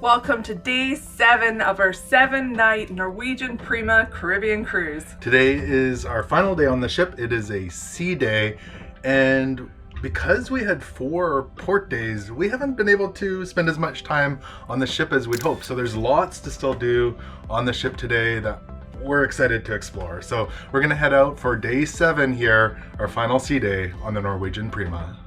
Welcome to day 7 of our 7-night Norwegian Prima Caribbean cruise. Today is our final day on the ship. It is a sea day, and because we had 4 port days, we haven't been able to spend as much time on the ship as we'd hoped. So there's lots to still do on the ship today that we're excited to explore. So we're gonna head out for day 7 here, our final sea day on the Norwegian Prima.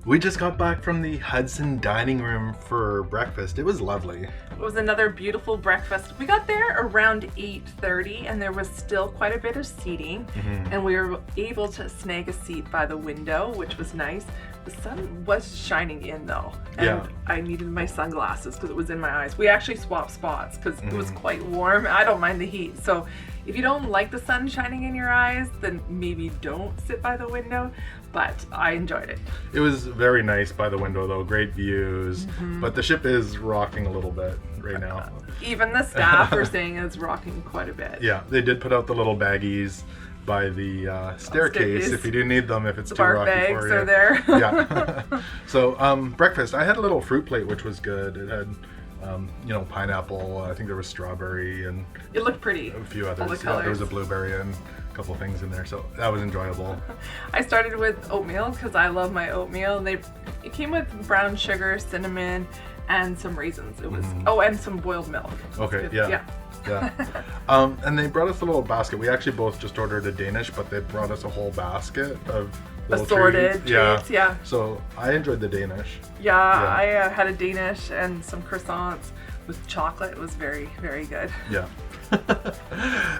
We just got back from the Hudson dining room for breakfast. It was lovely. It was another beautiful breakfast. We got there around 8:30 and there was still quite a bit of seating, and we were able to snag a seat by the window, which was nice. The sun was shining in though, and I needed my sunglasses because it was in my eyes. We actually swapped spots because it was quite warm. I don't mind the heat, so if you don't like the sun shining in your eyes, then maybe don't sit by the window, but I enjoyed it. It was very nice by the window though, great views, but the ship is rocking a little bit right now. Even the staff were saying it's rocking quite a bit. Yeah, they did put out the little baggies by the staircase if you do need them, if it's too rocky for you. The bags are there. Yeah. So breakfast, I had a little fruit plate which was good. It had pineapple, I think there was strawberry, and it looked pretty. A few others. All the colors. There was a blueberry and a couple things in there, so that was enjoyable. I started with oatmeal because I love my oatmeal. It came with brown sugar, cinnamon, and some raisins. It was and some boiled milk. Okay, yeah. And they brought us a little basket. We actually both just ordered a Danish, but they brought us a whole basket of assorted treats. Yeah. So I enjoyed the Danish. Yeah. I had a Danish and some croissants with chocolate. It was very, very good. Yeah.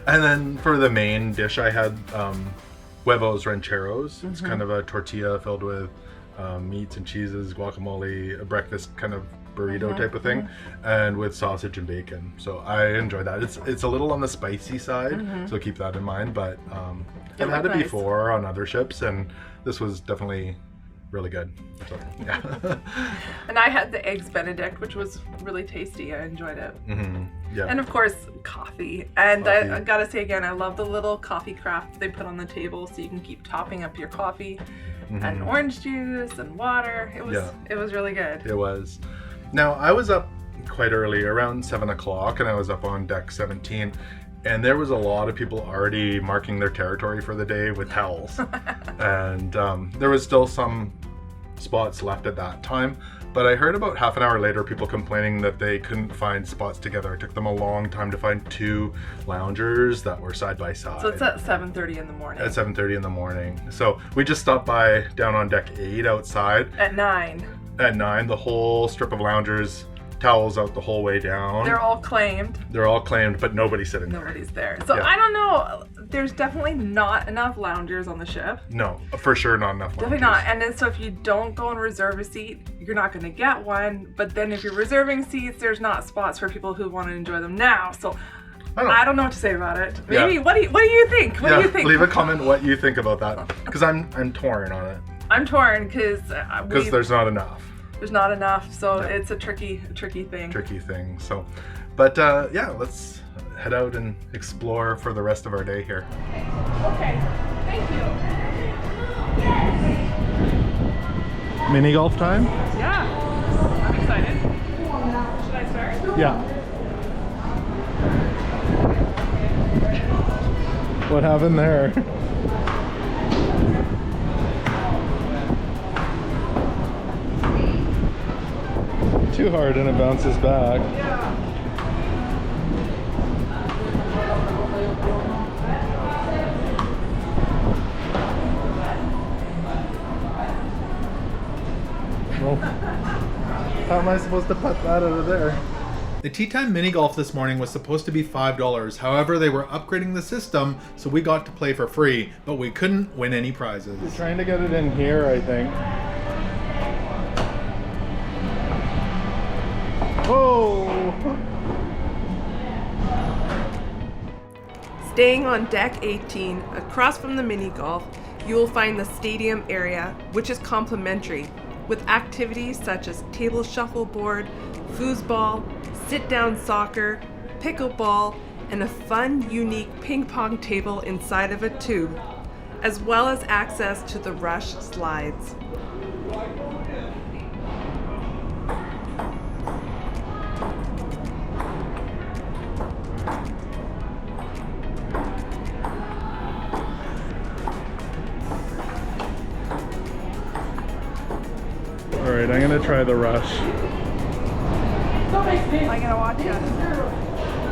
And then for the main dish, I had huevos rancheros. It's kind of a tortilla filled with meats and cheeses, guacamole, a breakfast kind of burrito type of thing, and with sausage and bacon. So I enjoyed that. It's a little on the spicy side, so keep that in mind, but I've had it before on other ships, and this was definitely really good. So, yeah. And I had the eggs Benedict, which was really tasty. I enjoyed it. Yeah. And of course, coffee. And I gotta say again, I love the little coffee craft they put on the table so you can keep topping up your coffee, and orange juice and water. It was really good. It was. Now, I was up quite early, around 7 o'clock, and I was up on deck 17, and there was a lot of people already marking their territory for the day with towels. And there was still some spots left at that time, but I heard about half an hour later people complaining that they couldn't find spots together. It took them a long time to find 2 loungers that were side by side. So it's at 7:30 in the morning. At 7:30 in the morning. So we just stopped by down on deck 8 outside. At 9. At 9, the whole strip of loungers, towels out the whole way down. They're all claimed. They're all claimed, but nobody's sitting there. Nobody's there. So I don't know. There's definitely not enough loungers on the ship. No, for sure not enough loungers. Definitely not. And then so if you don't go and reserve a seat, you're not going to get one. But then if you're reserving seats, there's not spots for people who want to enjoy them now. So I don't know what to say about it. Maybe. Yeah. What do you think? What do you think? Leave a comment what you think about that, because I'm torn on it. I'm torn because there's not enough. There's not enough, so it's a tricky thing. Tricky thing. So, but let's head out and explore for the rest of our day here. Okay. Thank you. Mini golf time? Yeah. I'm excited. Should I start? Yeah. What happened there? Too hard and it bounces back. Yeah. Well, how am I supposed to putt that out of there? The Tea Time Mini Golf this morning was supposed to be $5. However, they were upgrading the system, so we got to play for free, but we couldn't win any prizes. You're trying to get it in here, I think. Oh! Staying on deck 18, across from the mini golf, you will find the stadium area, which is complimentary, with activities such as table shuffleboard, foosball, sit-down soccer, pickleball, and a fun, unique ping pong table inside of a tube, as well as access to the Rush slides. All right, I'm gonna try the Rush. I gotta watch it.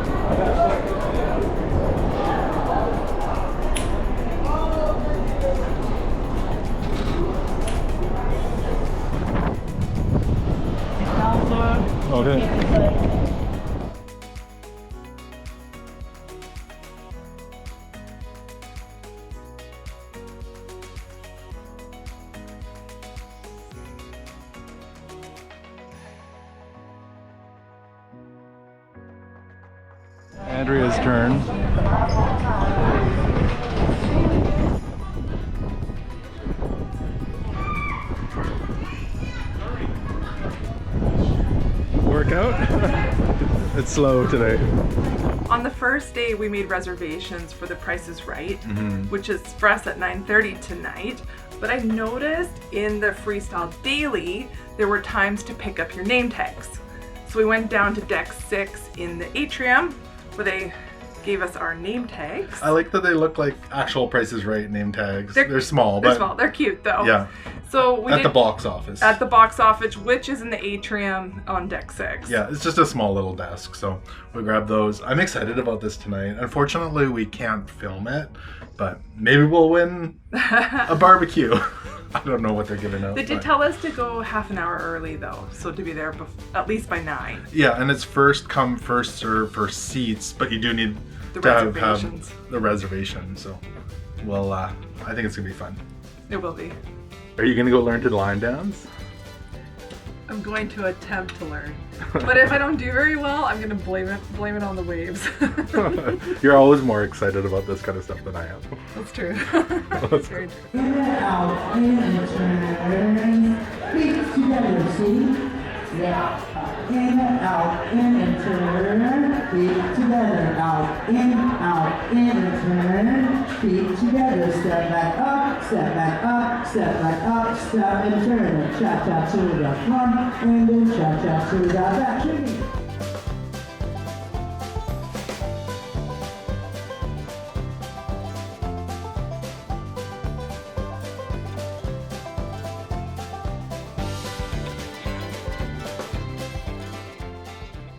Okay. Andrea's turn. Workout? It's slow today. On the first day, we made reservations for The Price is Right, which is for us at 9:30 tonight. But I noticed in the Freestyle Daily, there were times to pick up your name tags. So we went down to deck 6 in the atrium, where they gave us our name tags. I like that they look like actual Price is Right name tags. They're small, They're but small. They're cute though. yeah. So we At did the box office. at the box office, which is in the atrium on deck 6. Yeah, it's just a small little desk, so we grabbed those. I'm excited about this tonight. Unfortunately, we can't film it, but maybe we'll win a barbecue. I don't know what they're giving out. They did tell us to go half an hour early though, so to be there at least by 9. Yeah, and it's first come, first serve for seats, but you do need The to have reservations. the reservation. So, well, I think it's gonna be fun. It will be. Are you gonna go learn to line dance? I'm going to attempt to learn. But if I don't do very well, I'm going to blame it on the waves. You're always more excited about this kind of stuff than I am. That's true. That's Very true. In and out, in and turn. Feet together, see? Yeah. In and out, in and turn. Feet together, out, in and turn. Feet together, step back up, step back up, step back up, step and turn. Cha-cha to the front, and then cha-cha to the back.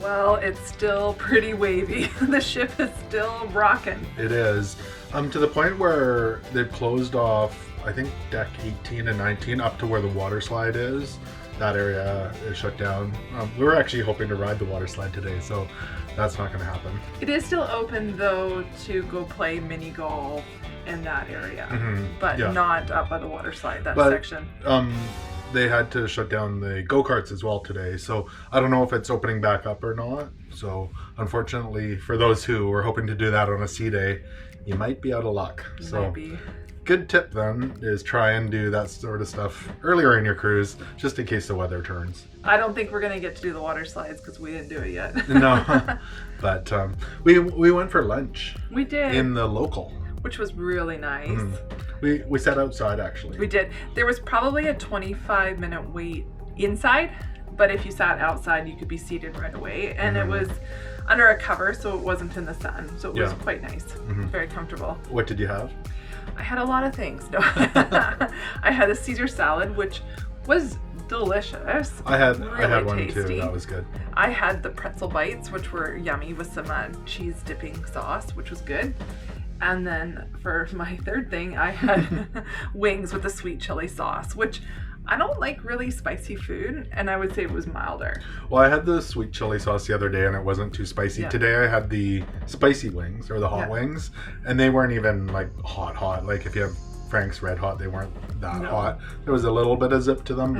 Well, it's still pretty wavy. The ship is still rocking. It is. To the point where they've closed off, I think, deck 18 and 19 up to where the water slide is. That area is shut down. We were actually hoping to ride the water slide today, so that's not going to happen. It is still open though to go play mini golf in that area, but yeah. not up by the water slide, that But, section. They had to shut down the go-karts as well today, so I don't know if it's opening back up or not. So unfortunately, for those who were hoping to do that on a sea day, you might be out of luck. So Might be. good tip then is try and do that sort of stuff earlier in your cruise, just in case the weather turns. I don't think we're gonna get to do the water slides because we didn't do it yet. No, but we went for lunch We did, in the local. which was really nice. We sat outside actually. We did. There was probably a 25-minute wait inside, but if you sat outside, you could be seated right away. And it was under a cover, so it wasn't in the sun. So it was Yeah. quite nice, very comfortable. What did you have? I had a lot of things. No. I had a Caesar salad, which was delicious. I had Really one tasty. too. That was good. I had the pretzel bites, which were yummy with some cheese dipping sauce, which was good. And then for my third thing, I had wings with the sweet chili sauce, which I don't like really spicy food, and I would say it was milder. Well, I had the sweet chili sauce the other day, and it wasn't too spicy. Yeah. Today, I had the spicy wings or the hot Yeah. wings, and they weren't even like hot. Like if you have Frank's Red Hot, they weren't that No. hot. There was a little bit of zip to them,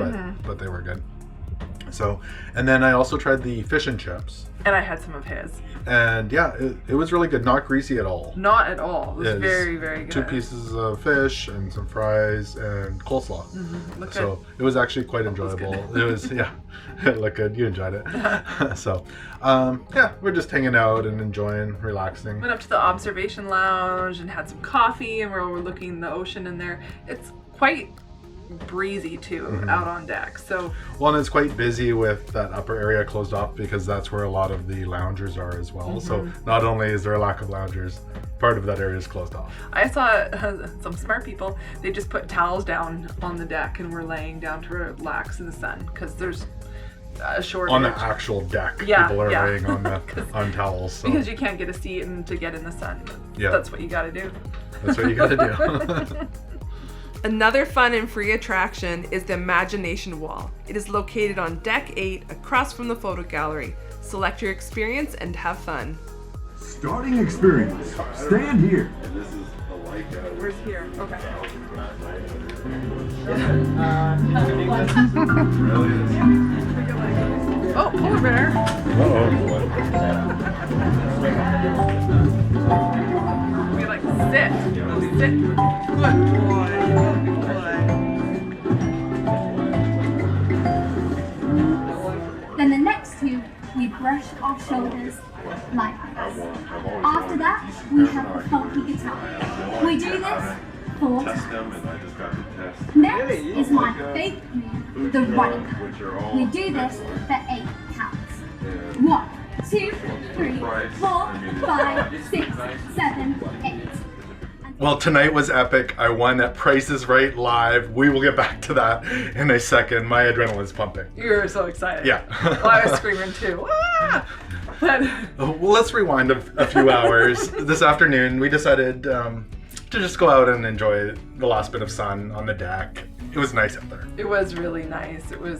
but they were good. So, and then I also tried the fish and chips. And I had some of his. And yeah, it was really good. Not greasy at all. Not at all. It was It's very, very good. 2 pieces of fish and some fries and coleslaw. Looked So good. it was actually quite enjoyable. It was, yeah, it looked good. You enjoyed it. So, yeah, we're just hanging out and enjoying, relaxing. Went up to the observation lounge and had some coffee, and we're overlooking the ocean in there. It's quite breezy too out on deck. So Well, and it's quite busy with that upper area closed off because that's where a lot of the loungers are as well. So not only is there a lack of loungers, part of that area is closed off. I saw some smart people. They just put towels down on the deck and were laying down to relax in the sun because there's a shortage. On the actual deck, Yeah, people are yeah. laying on the on towels. So Because you can't get a seat and to get in the sun. Yeah. That's what you got to do. that's what you got to do. Another fun and free attraction is the Imagination Wall. It is located on Deck 8 across from the photo gallery. Select your experience and have fun. Starting experience. Stand here. Where's here? Okay. Oh, polar bear. We like sit. Sit. Good boy. Good boy. Then the next two, we brush our shoulders like this. After that, we have a funky guitar. We do this 4 times. Next is my favorite move, the running cut. We do this for 8 counts. 1, 2, 3, 4, 5, 6, 7, 8. Well, tonight was epic. I won at Price is Right live. We will get back to that in a second. My adrenaline's pumping. You were so excited. Yeah. Well, I was screaming too. Ah! But Well, let's rewind a few hours. This afternoon, we decided to just go out and enjoy the last bit of sun on the deck. It was nice out there. it was really nice. It was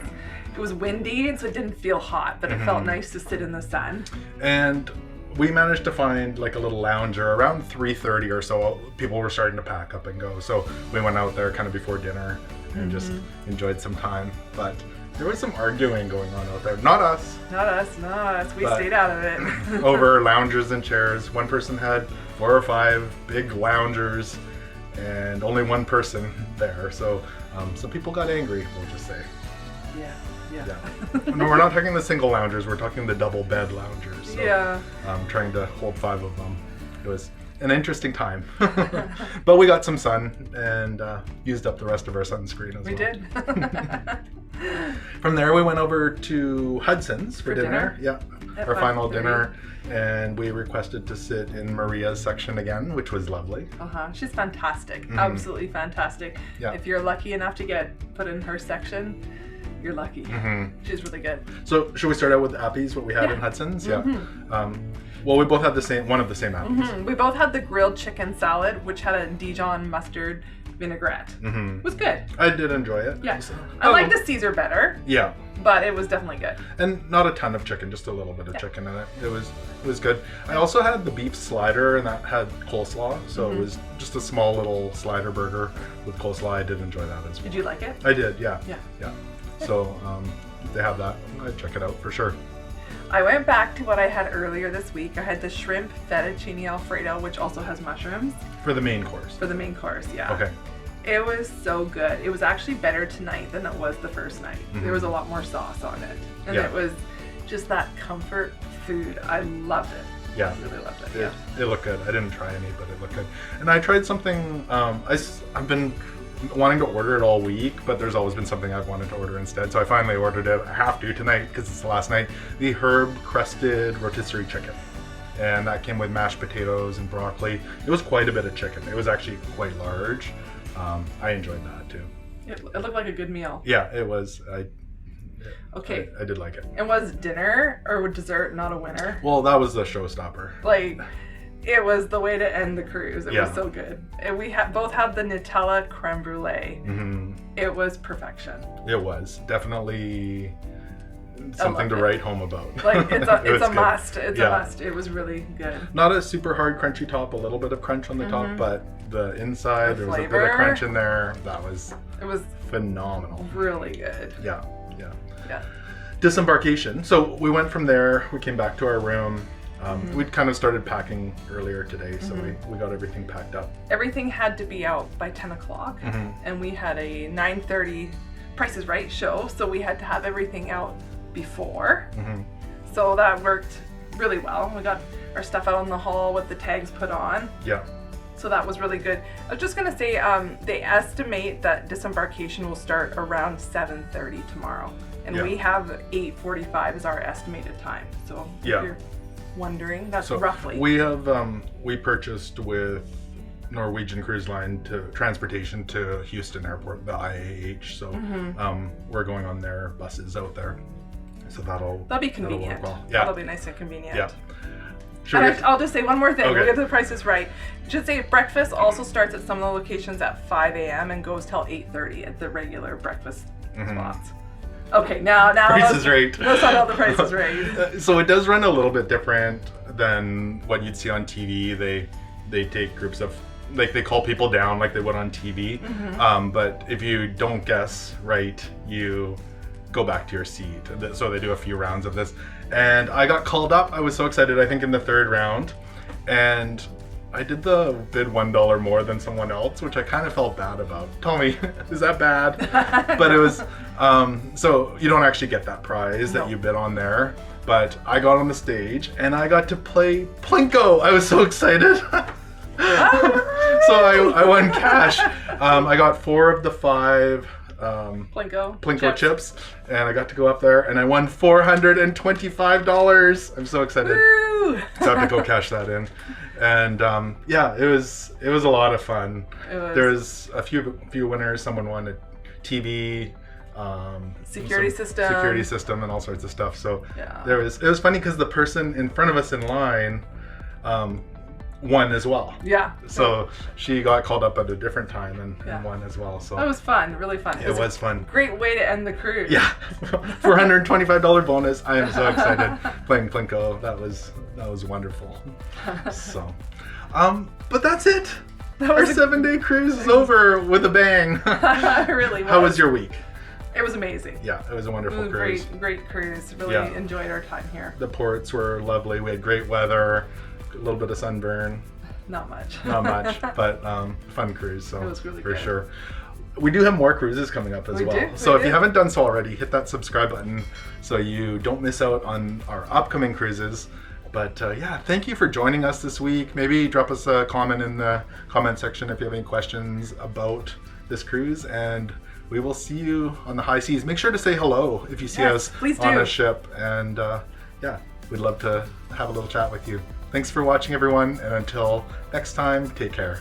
windy, and so it didn't feel hot, but it felt nice to sit in the sun. And we managed to find like a little lounger around 3:30 or so. People were starting to pack up and go. So we went out there kind of before dinner and just enjoyed some time. But there was some arguing going on out there. Not us. Not us. We But- stayed out of it. Over loungers and chairs. One person had 4 or 5 big loungers and only one person there. So some people got angry, we'll just say. Yeah. Yeah. No, we're not talking the single loungers, we're talking the double bed loungers. So, Yeah. trying to hold 5 of them. It was an interesting time. But we got some sun and used up the rest of our sunscreen as We well. did. From there, we went over to Hudson's for dinner? Yeah, At our final 5:30. dinner. And we requested to sit in Maria's section again, which was lovely. She's fantastic. Absolutely fantastic. Yeah. If you're lucky enough to get put in her section, you're lucky. She's really good. So, should we start out with Appy's, what we had in Hudson's? Yeah. Well, we both had one of the same Appy's. We both had the grilled chicken salad, which had a Dijon mustard vinaigrette. It was good. I did enjoy it. Yeah. So- I like the Caesar better, Yeah. but it was definitely good. And not a ton of chicken, just a little bit of chicken in it. It was good. I also had the beef slider, and that had coleslaw. So it was just a small little slider burger with coleslaw. I did enjoy that as well. Did you like it? I did, yeah. Yeah. So they have that. I'd check it out for sure. I went back to what I had earlier this week. I had the shrimp fettuccine alfredo, which also has mushrooms For the main course. for the main course. Yeah. Okay. It was so good. It was actually better tonight than it was the first night. There was a lot more sauce on it. And Yeah. it was just that comfort food. I loved it. Yeah. I really loved it. It looked good. I didn't try any, but it looked good. And I tried something. I've been wanting to order it all week, but there's always been something I've wanted to order instead. So I finally ordered it. I have to tonight because it's the last night. The herb crusted rotisserie chicken. And that came with mashed potatoes and broccoli. It was quite a bit of chicken. It was actually quite large. I enjoyed that too. It looked like a good meal. Yeah, it was. Okay. I did like it. And was dinner or dessert not a winner? Well, that was the showstopper. Like, it was the way to end the cruise. It Yeah. was so good. And we both had the Nutella creme brulee. It was perfection. It was definitely something to it. write home about. Like, it's It was a good. must. It's Yeah. a must. It was really good. Not a super hard crunchy top, a little bit of crunch on the top, but the inside, The there was a bit flavor. of crunch in there. That was It was phenomenal. really good. Yeah. Yeah. Disembarkation. So we went from there, we came back to our room. We'd kind of started packing earlier today, so we got everything packed up. Everything had to be out by 10 o'clock, and we had a 9:30 Price is Right show, so we had to have everything out before. So that worked really well. We got our stuff out in the hall with the tags put on. Yeah. So that was really good. I was just gonna say, they estimate that disembarkation will start around 7:30 tomorrow, and Yeah. we have 8:45 as our estimated time. So Yeah. if you're wondering, that's So roughly. we have we purchased with Norwegian Cruise Line to transportation to Houston Airport, the IAH. So we're going on their buses out there. So that'll be work convenient. well. That'll be nice and convenient. Yeah. Should And we- I'll just say one more thing. Okay. We'll get to the Price is Right. Just say breakfast also starts at some of the locations at 5 a.m. and goes till 8:30 at the regular breakfast spots. Okay, now Price is Right. Let's talk about the Price is Right. So it does run a little bit different than what you'd see on TV. They take groups of, like, they call people down like they would on TV. But if you don't guess right, you go back to your seat. So they do a few rounds of this. And I got called up. I was so excited, I think in the third round. And I did the bid $1 more than someone else, which I kind of felt bad about. Tell me, is that bad? But it was, so you don't actually get that prize that you bid on there. But I got on the stage and I got to play Plinko. I was so excited. So I won cash. I got 4 of the 5 Plinko chips, and I got to go up there and I won $425. I'm so excited. Woo! So I have to go cash that in. And yeah, it was a lot of fun. There's a few winners. Someone won a TV, security system, and all sorts of stuff. So Yeah. it was funny because the person in front of us in line won as well. Yeah. So she got called up at a different time and won as well. So That was fun, really fun. it was fun. Great way to end the cruise. Yeah, $425 bonus. I am so excited playing Plinko. That was wonderful. So, but that's it. Our 7-day cruise is over with a bang. It really was. How was your week? It was amazing. Yeah, it was a It wonderful was a cruise. great cruise. Really enjoyed our time here. The ports were lovely. We had great weather, a little bit of sunburn. Not much. Not much, but fun cruise. So It was really for good. sure. We do have more cruises coming up as We well. do, So we if you do. haven't done so already, hit that subscribe button so you don't miss out on our upcoming cruises. But yeah, thank you for joining us this week. Maybe drop us a comment in the comment section if you have any questions about this cruise, and we will see you on the high seas. Make sure to say hello if you see Yes, us please on do. a ship, and yeah, we'd love to have a little chat with you. Thanks for watching, everyone, and until next time, take care.